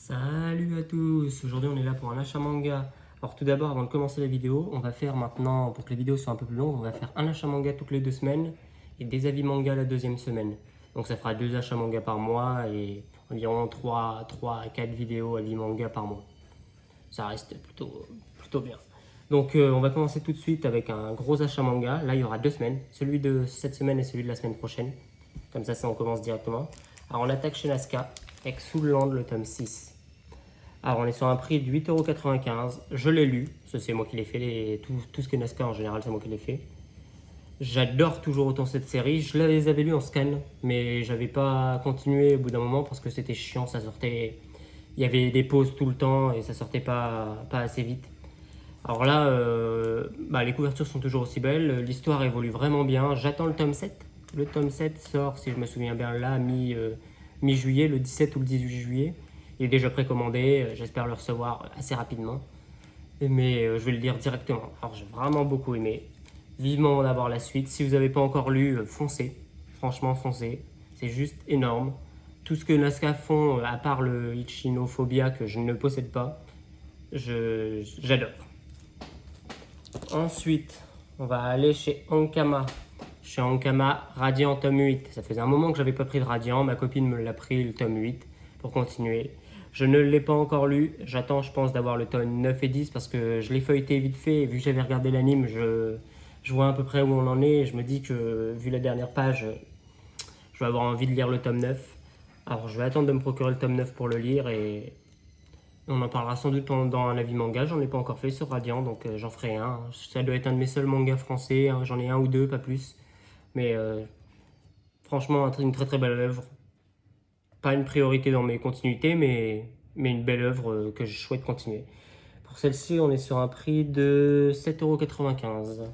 Salut à tous, aujourd'hui on est là pour un achat manga. Alors tout d'abord, avant de commencer la vidéo, on va faire maintenant, pour que les vidéos soient un peu plus longues, on va faire un achat manga toutes les 2 semaines et des avis manga la deuxième semaine. Donc ça fera 2 achats manga par mois et environ 3 à 4 vidéos avis manga par mois. Ça reste plutôt bien. Donc on va commencer tout de suite avec un gros achat manga. Là il y aura 2 semaines, celui de cette semaine et celui de la semaine prochaine. Comme ça on commence directement. Alors on attaque chez Nazca avec Soul Land le tome 6. Alors on est sur un prix de 8,95 €. Je l'ai lu, c'est moi qui l'ai fait, tout ce qui est Nazca en général c'est moi qui l'ai fait. J'adore toujours autant cette série, je les avais lus en scan, mais j'avais pas continué au bout d'un moment parce que c'était chiant, ça sortait, il y avait des pauses tout le temps et ça sortait pas assez vite. Alors là, les couvertures sont toujours aussi belles, l'histoire évolue vraiment bien, j'attends le tome 7. Le tome 7 sort, si je me souviens bien, là, mi-juillet, le 17 ou le 18 juillet. Il est déjà précommandé, j'espère le recevoir assez rapidement. Mais je vais le lire directement. Alors j'ai vraiment beaucoup aimé. Vivement d'avoir la suite. Si vous n'avez pas encore lu, foncez. Franchement, foncez. C'est juste énorme. Tout ce que Nazca font, à part le Ichinophobia que je ne possède pas, j'adore. Ensuite, on va aller chez Ankama. Chez Ankama, Radiant tome 8. Ça faisait un moment que j'avais pas pris de Radiant. Ma copine me l'a pris le tome 8 pour continuer. Je ne l'ai pas encore lu. J'attends, je pense, d'avoir le tome 9 et 10 parce que je l'ai feuilleté vite fait. Et vu que j'avais regardé l'anime, je vois à peu près où on en est. Et je me dis que, vu la dernière page, je vais avoir envie de lire le tome 9. Alors, je vais attendre de me procurer le tome 9 pour le lire et on en parlera sans doute dans un avis manga. J'en ai pas encore fait sur Radiant, donc j'en ferai un. Ça doit être un de mes seuls mangas français. Hein. J'en ai un ou deux, pas plus. Mais franchement, une très très belle œuvre. Pas une priorité dans mes continuités, mais une belle œuvre que je souhaite continuer. Pour celle-ci, on est sur un prix de 7,95 €.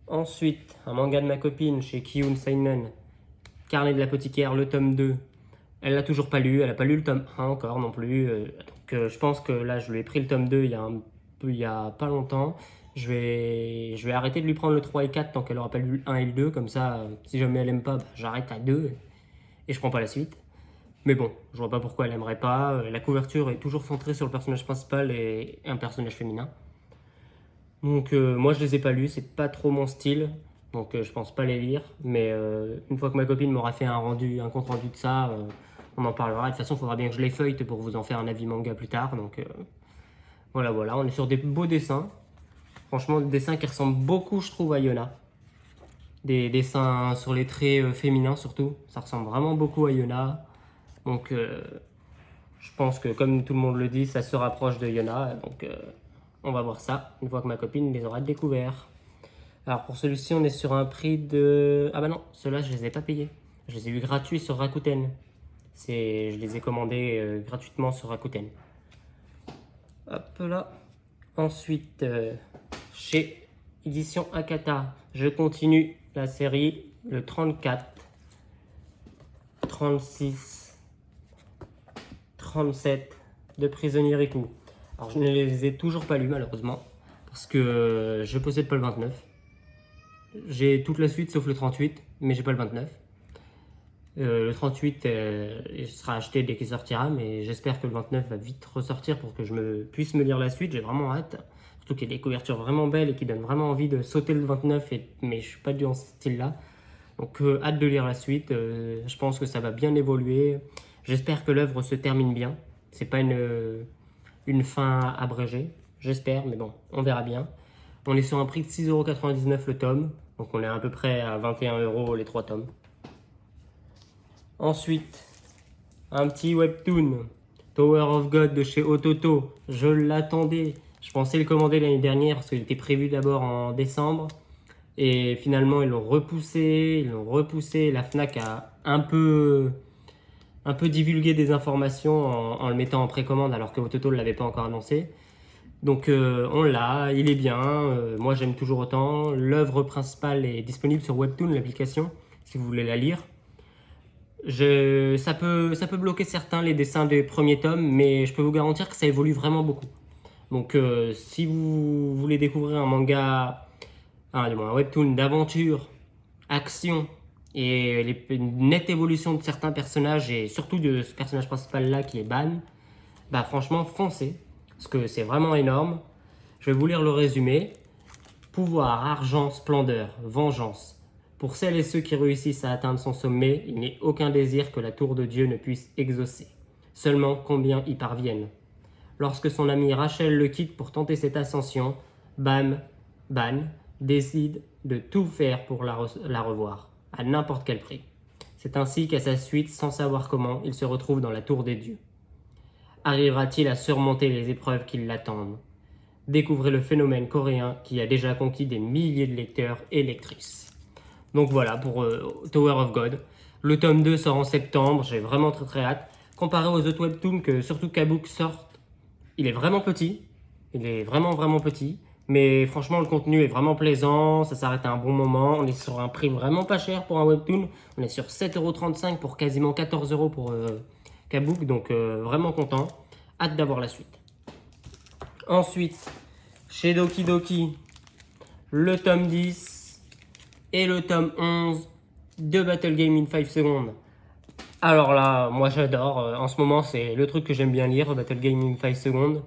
Ensuite, un manga de ma copine chez Kiyun Seinen, Carnet de l'apothicaire, le tome 2. Elle l'a toujours pas lu, elle n'a pas lu le tome 1 encore non plus. Donc je pense que là, je lui ai pris le tome 2 il y a pas longtemps. Je vais arrêter de lui prendre le 3 et 4 tant qu'elle n'aura pas lu le 1 et le 2. Comme ça, si jamais elle aime pas, j'arrête à 2 et je prends pas la suite. Mais bon, je vois pas pourquoi elle aimerait pas. La couverture est toujours centrée sur le personnage principal et un personnage féminin. Donc moi je les ai pas lus, c'est pas trop mon style. Donc je pense pas les lire. Mais une fois que ma copine m'aura fait un compte rendu de ça, on en parlera. De toute façon, il faudra bien que je les feuille pour vous en faire un avis manga plus tard. Donc voilà, on est sur des beaux dessins. Franchement, des dessins qui ressemblent beaucoup, je trouve, à Yona. Des dessins sur les traits féminins surtout. Ça ressemble vraiment beaucoup à Yona. Donc je pense que comme tout le monde le dit, ça se rapproche de Yona. Donc on va voir ça une fois que ma copine les aura découverts. Alors pour celui-ci, on est sur un prix de... Ah bah non, ceux-là, je les ai pas payés. Je les ai eu gratuits sur Rakuten. Je les ai commandés gratuitement sur Rakuten. Hop là. Ensuite, chez Édition Akata, je continue la série, le 34, 36, 37 de Prisonnier Riku. Alors je ne les ai toujours pas lus malheureusement, parce que je possède pas le 29. J'ai toute la suite sauf le 38, mais j'ai pas le 29. Le 38 il sera acheté dès qu'il sortira, mais j'espère que le 29 va vite ressortir pour que je puisse me lire la suite. J'ai vraiment hâte. Surtout qu'il y a des couvertures vraiment belles et qui donnent vraiment envie de sauter le 29, mais je suis pas dans ce style-là. Donc hâte de lire la suite. Je pense que ça va bien évoluer. J'espère que l'œuvre se termine bien. C'est pas une fin abrégée. J'espère, mais bon, on verra bien. On est sur un prix de 6,99 € le tome. Donc on est à peu près à 21 € les 3 tomes. Ensuite, un petit webtoon, Tower of God de chez Ototo. Je l'attendais. Je pensais le commander l'année dernière parce qu'il était prévu d'abord en décembre. Et finalement, ils l'ont repoussé. La Fnac a un peu divulgué des informations en le mettant en précommande alors que Ototo ne l'avait pas encore annoncé. Donc on l'a, il est bien. Moi, j'aime toujours autant. L'œuvre principale est disponible sur Webtoon, l'application, si vous voulez la lire. Ça peut bloquer certains les dessins des premiers tomes, mais je peux vous garantir que ça évolue vraiment beaucoup. Donc si vous voulez découvrir un manga, un webtoon d'aventure, action et une nette évolution de certains personnages, et surtout de ce personnage principal là qui est Ban, bah franchement foncez, parce que c'est vraiment énorme. Je vais vous lire le résumé. Pouvoir, argent, splendeur, vengeance. Pour celles et ceux qui réussissent à atteindre son sommet, il n'est aucun désir que la tour de Dieu ne puisse exaucer. Seulement combien y parviennent. Lorsque son amie Rachel le quitte pour tenter cette ascension, Ban décide de tout faire pour la revoir, à n'importe quel prix. C'est ainsi qu'à sa suite, sans savoir comment, il se retrouve dans la tour des dieux. Arrivera-t-il à surmonter les épreuves qui l'attendent? Découvrez le phénomène coréen qui a déjà conquis des milliers de lecteurs et lectrices. Donc voilà pour Tower of God. Le tome 2 sort en septembre, j'ai vraiment très hâte. Comparé aux autres webtoons que surtout Kabook sortent, il est vraiment petit. Il est vraiment petit. Mais franchement, le contenu est vraiment plaisant, ça s'arrête à un bon moment. On est sur un prix vraiment pas cher pour un webtoon. On est sur 7,35 € pour quasiment 14 € pour Kabook, donc vraiment content. Hâte d'avoir la suite. Ensuite, chez Doki Doki, le tome 10 et le tome 11 de Battle Game in 5 Seconds. Alors là, moi j'adore. En ce moment, c'est le truc que j'aime bien lire, Battle Game in 5 Seconds.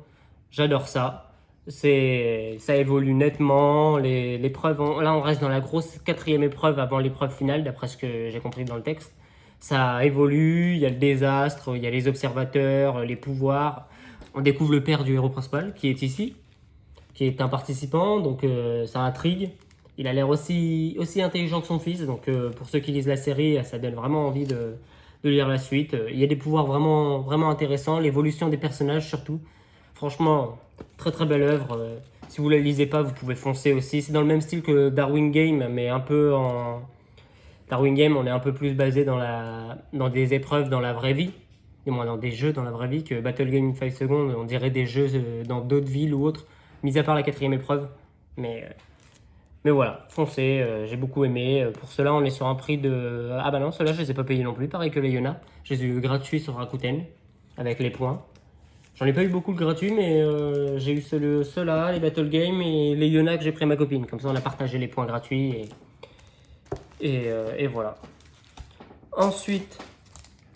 J'adore ça. Ça évolue nettement. L'épreuve, là, on reste dans la grosse 4e épreuve avant l'épreuve finale, d'après ce que j'ai compris dans le texte. Ça évolue, il y a le désastre, il y a les observateurs, les pouvoirs. On découvre le père du héros principal qui est ici, qui est un participant, donc ça intrigue. Il a l'air aussi intelligent que son fils, donc pour ceux qui lisent la série, ça donne vraiment envie de lire la suite. Il y a des pouvoirs vraiment intéressants, l'évolution des personnages surtout. Franchement, très belle œuvre. Si vous ne la lisez pas, vous pouvez foncer aussi. C'est dans le même style que Darwin Game, mais un peu en... Darwin Game, on est un peu plus basé dans des épreuves dans la vraie vie. Du moins dans des jeux dans la vraie vie, que Battle Game in 5 Seconds, on dirait des jeux dans d'autres villes ou autres, mis à part la 4e épreuve. Mais voilà, foncez, j'ai beaucoup aimé. Pour cela, on est sur un prix de... Ah bah non, ceux-là, je les ai pas payés non plus, pareil que les Yona. Je les ai eu gratuits sur Rakuten, avec les points. J'en ai pas eu beaucoup de gratuits, mais j'ai eu ceux-là, les Battle Game et les Yona que j'ai pris à ma copine. Comme ça, on a partagé les points gratuits et voilà. Ensuite,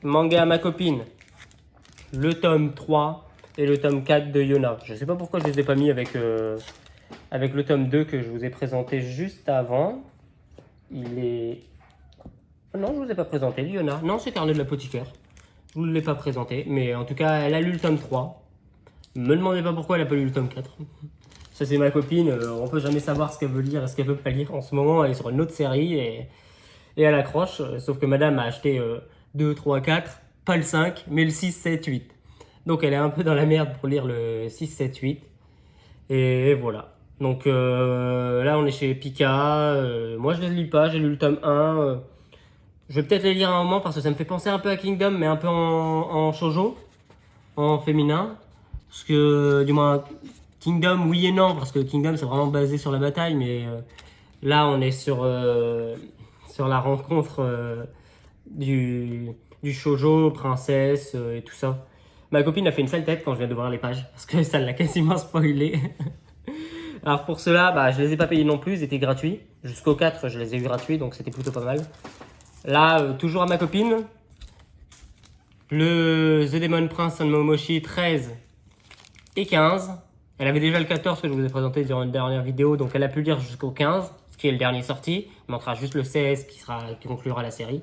manga à ma copine. Le tome 3 et le tome 4 de Yona. Je sais pas pourquoi je les ai pas mis avec le tome 2 que je vous ai présenté juste avant. Il est... Non, je vous ai pas présenté, Yona. Non, c'est Carnet de l'apothicaire. Je vous l'ai pas présenté, mais en tout cas, elle a lu le tome 3. Me demandez pas pourquoi elle a pas lu le tome 4. Ça, c'est ma copine. On peut jamais savoir ce qu'elle veut lire et ce qu'elle veut pas lire. En ce moment, elle est sur une autre série et elle accroche. Sauf que madame a acheté 2, 3, 4. Pas le 5, mais le 6, 7, 8. Donc elle est un peu dans la merde pour lire le 6, 7, 8. Et voilà. Donc là, on est chez Pika. Moi, je ne les lis pas. J'ai lu le tome 1. Je vais peut-être les lire à un moment parce que ça me fait penser un peu à Kingdom, mais un peu en shoujo, en féminin. Parce que, du moins, Kingdom, oui et non. Parce que Kingdom, c'est vraiment basé sur la bataille. Mais là, on est sur la rencontre du shoujo, princesse et tout ça. Ma copine a fait une sale tête quand je viens d'ouvrir les pages parce que ça l'a quasiment spoilé. Alors pour cela, bah, je les ai pas payés non plus, ils étaient gratuits. Jusqu'au 4, je les ai eu gratuits, donc c'était plutôt pas mal. Là, toujours à ma copine, le The Demon Prince San Momoshi 13 et 15. Elle avait déjà le 14 que je vous ai présenté durant une dernière vidéo, donc elle a pu lire jusqu'au 15, ce qui est le dernier sorti. Il manquera juste le 16 qui conclura la série.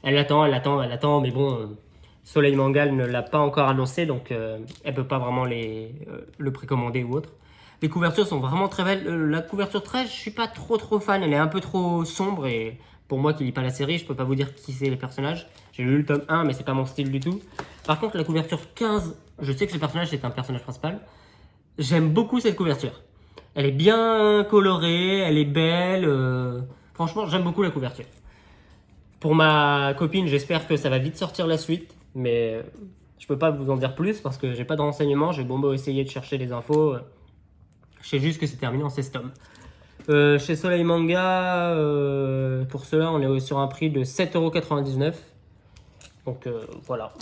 Elle attend, mais bon, Soleil Manga ne l'a pas encore annoncé, donc elle peut pas vraiment le précommander ou autre. Les couvertures sont vraiment très belles. La couverture 13, je suis pas trop fan, elle est un peu trop sombre et pour moi qui lis pas la série, je peux pas vous dire qui c'est les personnages. J'ai lu le tome 1, mais c'est pas mon style du tout. Par contre, la couverture 15, je sais que ce personnage c'est un personnage principal. J'aime beaucoup cette couverture. Elle est bien colorée, elle est belle. Franchement, j'aime beaucoup la couverture. Pour ma copine, j'espère que ça va vite sortir la suite, mais je peux pas vous en dire plus parce que j'ai pas de renseignements. J'ai beau essayer de chercher des infos. Je sais juste que c'est terminé en 16 tomes. Chez Soleil Manga, pour cela, on est sur un prix de 7,99 €. Donc voilà.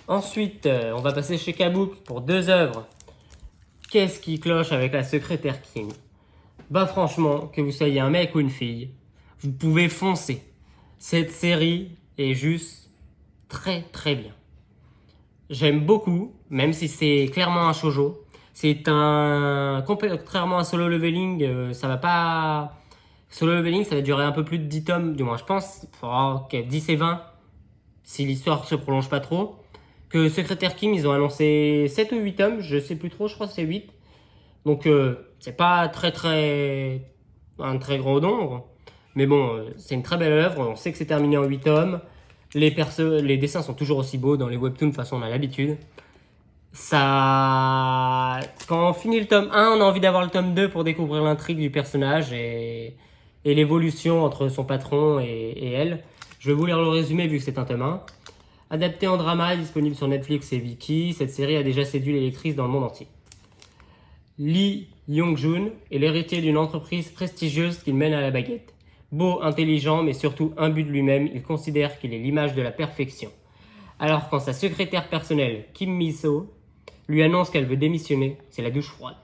Ensuite, on va passer chez Kabook pour 2 œuvres. Qu'est-ce qui cloche avec la secrétaire King? Bah franchement, que vous soyez un mec ou une fille, vous pouvez foncer. Cette série est juste très très bien. J'aime beaucoup, même si c'est clairement un shoujo. Contrairement à Solo Leveling, ça va pas... Solo Leveling, ça va durer un peu plus de 10 tomes, du moins je pense. Ok, 10 et 20, si l'histoire se prolonge pas trop. Que Secrétaire Kim, ils ont annoncé 7 ou 8 tomes, je sais plus trop, je crois que c'est 8. Donc c'est pas un très gros nombre. Mais bon, c'est une très belle œuvre, on sait que c'est terminé en 8 tomes. Les dessins sont toujours aussi beaux dans les webtoons, de toute façon on a l'habitude. Quand on finit le tome 1, on a envie d'avoir le tome 2 pour découvrir l'intrigue du personnage et l'évolution entre son patron et elle. Je vais vous lire le résumé vu que c'est un tome 1. Adapté en drama, disponible sur Netflix et Viki, cette série a déjà séduit les lectrices dans le monde entier. Lee Young-jun est l'héritier d'une entreprise prestigieuse qu'il mène à la baguette. Beau, intelligent, mais surtout imbu de lui-même, il considère qu'il est l'image de la perfection. Alors quand sa secrétaire personnelle, Kim Mi-so, lui annonce qu'elle veut démissionner, c'est la douche froide.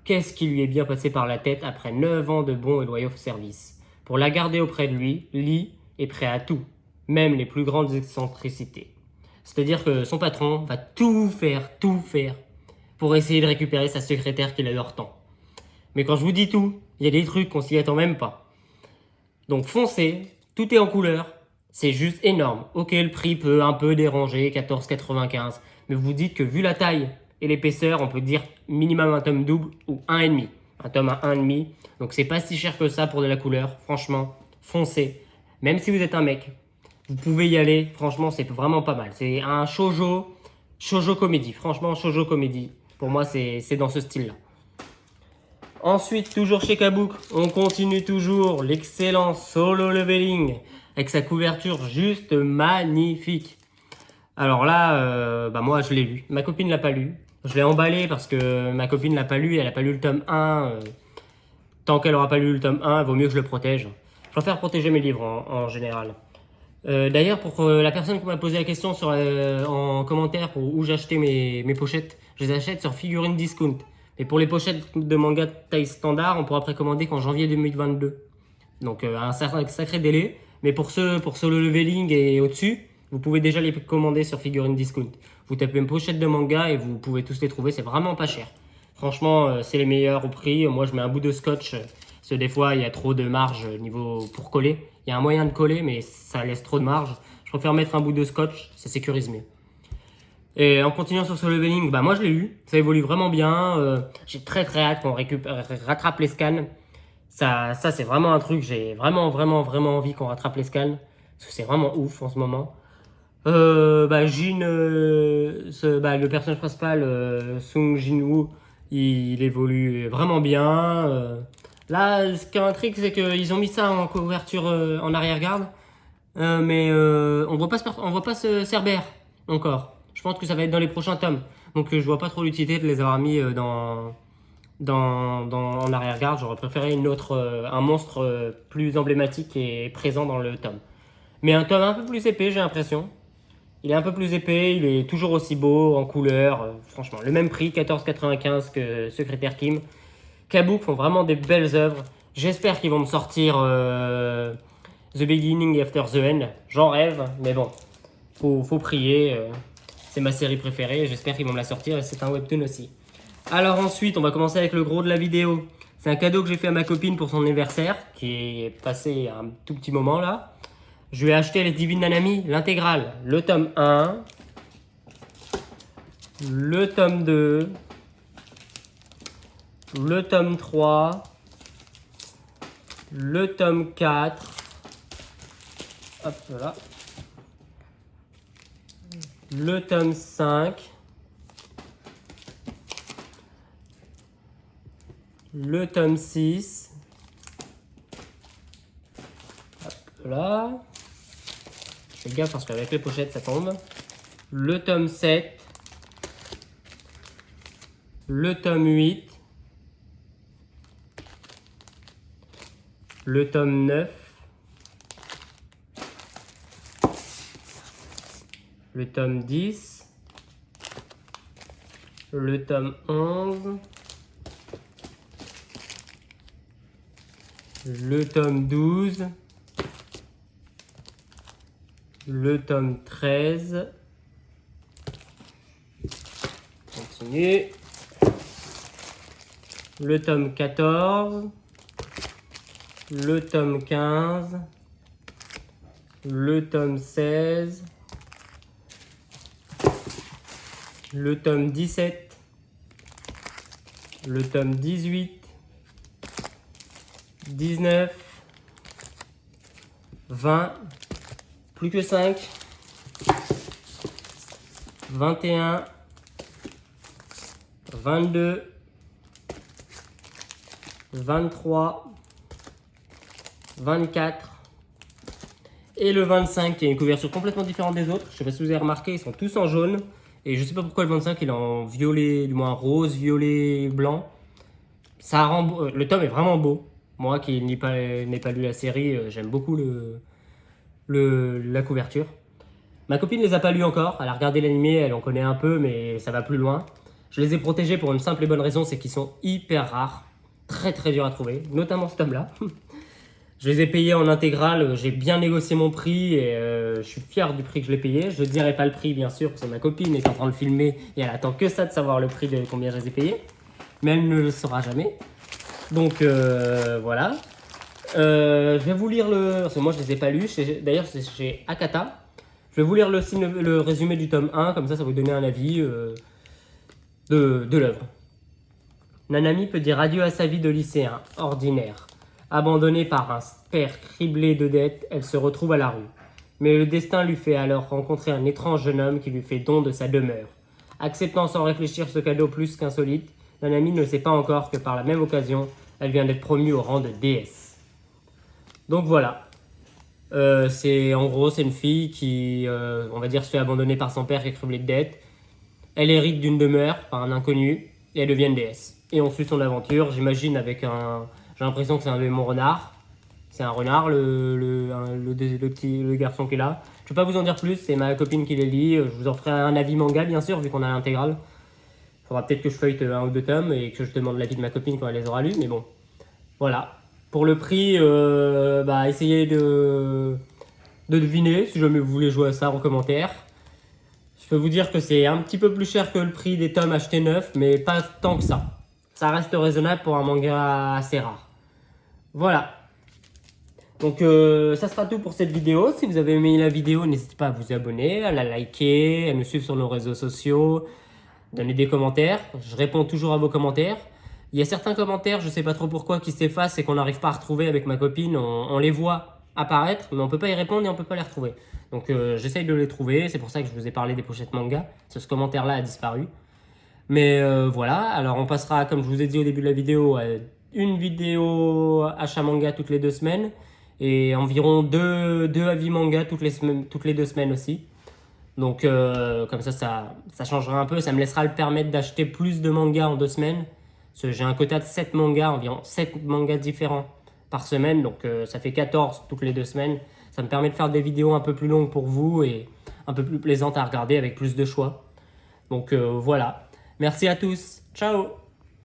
Qu'est-ce qui lui est bien passé par la tête après 9 ans de bons et loyaux services? Pour la garder auprès de lui, Lee est prêt à tout, même les plus grandes excentricités. C'est-à-dire que son patron va tout faire pour essayer de récupérer sa secrétaire qu'il adore tant. Mais quand je vous dis tout, il y a des trucs qu'on s'y attend même pas. Donc foncez, tout est en couleur, c'est juste énorme. Ok, le prix peut un peu déranger, 14,95, mais vous dites que vu la taille et l'épaisseur, on peut dire minimum un tome double ou 1,5. Un tome à 1,5, donc c'est pas si cher que ça pour de la couleur. Franchement, foncez. Même si vous êtes un mec, vous pouvez y aller, franchement c'est vraiment pas mal. C'est un shoujo comédie, franchement shoujo comédie. Pour moi c'est dans ce style-là. Ensuite, toujours chez Kabook, on continue toujours l'excellent Solo Leveling avec sa couverture juste magnifique. Alors là, moi je l'ai lu, ma copine l'a pas lu. Je l'ai emballé parce que ma copine l'a pas lu, elle a pas lu le tome 1. Tant qu'elle aura pas lu le tome 1, il vaut mieux que je le protège. Je préfère protéger mes livres en général. D'ailleurs, pour la personne qui m'a posé la question en commentaire pour où j'achetais mes pochettes, je les achète sur Figurine Discount. Et pour les pochettes de manga taille standard, on pourra précommander qu'en janvier 2022. Donc un sacré délai. Mais pour Solo Leveling et au-dessus, vous pouvez déjà les commander sur Figurine Discount. Vous tapez une pochette de manga et vous pouvez tous les trouver, c'est vraiment pas cher. Franchement, c'est les meilleurs au prix. Moi, je mets un bout de scotch. Parce que des fois, il y a trop de marge pour coller. Il y a un moyen de coller, mais ça laisse trop de marge. Je préfère mettre un bout de scotch, ça sécurise mieux. Et en continuant sur ce leveling, moi je l'ai eu. Ça évolue vraiment bien. J'ai très hâte qu'on rattrape les scans. Ça c'est vraiment un truc, j'ai vraiment envie qu'on rattrape les scans. Parce que c'est vraiment ouf en ce moment. Jin, le personnage principal, Sung Jin-woo, il évolue vraiment bien. Là, ce qui m'intrigue, c'est qu'ils ont mis ça en couverture en arrière-garde. Mais on voit pas ce Cerbère encore. Je pense que ça va être dans les prochains tomes. Donc je vois pas trop l'utilité de les avoir mis en arrière-garde. J'aurais préféré un monstre plus emblématique et présent dans le tome. Mais un tome un peu plus épais, j'ai l'impression. Il est un peu plus épais, il est toujours aussi beau, en couleur. Franchement, le même prix, 14,95 que Secrétaire Kim. Kabook font vraiment des belles œuvres. J'espère qu'ils vont me sortir The Beginning After the End. J'en rêve, mais bon, faut prier. C'est ma série préférée, j'espère qu'ils vont me la sortir et c'est un webtoon aussi. Alors ensuite, on va commencer avec le gros de la vidéo. C'est un cadeau que j'ai fait à ma copine pour son anniversaire, qui est passé un tout petit moment là. Je lui ai acheté les Divine Nanami, l'intégrale. Le tome 1, le tome 2, le tome 3, le tome 4. Hop là. Le tome 5, le tome 6, hop là, je fais gaffe parce qu'avec les pochettes ça tombe, le tome 7, le tome 8, le tome 9, le tome 10, le tome 11, le tome 12, le tome 13, continue, le tome 14, le tome 15, le tome 16, le tome 17, le tome 18, 19, 20, plus que 5, 21, 22, 23, 24 et le 25 qui a une couverture complètement différente des autres. Je ne sais pas si vous avez remarqué, ils sont tous en jaune. Et je ne sais pas pourquoi le 25 il est en violet, du moins rose, violet, blanc. Ça rend le tome est vraiment beau. Moi qui n'ai pas lu la série, j'aime beaucoup la couverture. Ma copine ne les a pas lus encore. Elle a regardé l'animé, elle en connaît un peu, mais ça va plus loin. Je les ai protégés pour une simple et bonne raison, c'est qu'ils sont hyper rares. Très très durs à trouver, notamment ce tome-là. Je les ai payés en intégrale, j'ai bien négocié mon prix et je suis fier du prix que je l'ai payé. Je ne dirai pas le prix bien sûr parce que ma copine est en train de filmer et elle attend que ça de savoir le prix de combien je les ai payés. Mais elle ne le saura jamais. Donc voilà. Je vais vous lire parce que moi je ne les ai pas lus, d'ailleurs c'est chez Akata. Je vais vous lire le résumé du tome 1, comme ça va vous donner un avis de l'œuvre. Nanami peut dire adieu à sa vie de lycéen, ordinaire. Abandonnée par un père criblé de dettes, elle se retrouve à la rue. Mais le destin lui fait alors rencontrer un étrange jeune homme qui lui fait don de sa demeure. Acceptant sans réfléchir ce cadeau plus qu'insolite, Nanami ne sait pas encore que par la même occasion, elle vient d'être promue au rang de déesse. Donc voilà. En gros, c'est une fille qui, on va dire, se fait abandonner par son père qui est criblé de dettes. Elle hérite d'une demeure par un inconnu et elle devient une déesse. Et on suit son aventure, j'imagine, avec un... J'ai l'impression que c'est un démon renard. C'est un renard, le garçon qui est là. Je ne vais pas vous en dire plus, c'est ma copine qui les lit. Je vous en ferai un avis manga, bien sûr, vu qu'on a l'intégrale. Il faudra peut-être que je feuillete 1 ou 2 tomes et que je demande l'avis de ma copine quand elle les aura lus. Mais bon, voilà. Pour le prix, essayez de deviner, si jamais vous voulez jouer à ça en commentaire. Je peux vous dire que c'est un petit peu plus cher que le prix des tomes achetés neufs, mais pas tant que ça. Ça reste raisonnable pour un manga assez rare. Voilà. Donc ça sera tout pour cette vidéo. Si vous avez aimé la vidéo, n'hésitez pas à vous abonner, à la liker, à nous suivre sur nos réseaux sociaux, donner des commentaires. Je réponds toujours à vos commentaires. Il y a certains commentaires, je ne sais pas trop pourquoi, qui s'effacent et qu'on n'arrive pas à retrouver avec ma copine. On les voit apparaître, mais on ne peut pas y répondre et on ne peut pas les retrouver. Donc j'essaye de les trouver. C'est pour ça que je vous ai parlé des pochettes manga. Ce commentaire-là a disparu. Mais voilà, alors on passera, comme je vous ai dit au début de la vidéo, à une vidéo achat manga toutes les 2 semaines et environ deux avis manga toutes les 2 semaines aussi. Donc comme ça changera un peu, ça me laissera le permettre d'acheter plus de mangas en 2 semaines. Parce que j'ai un quota de 7 mangas, environ 7 mangas différents par semaine, donc ça fait 14 toutes les 2 semaines. Ça me permet de faire des vidéos un peu plus longues pour vous et un peu plus plaisantes à regarder avec plus de choix. Donc voilà. Merci à tous. Ciao!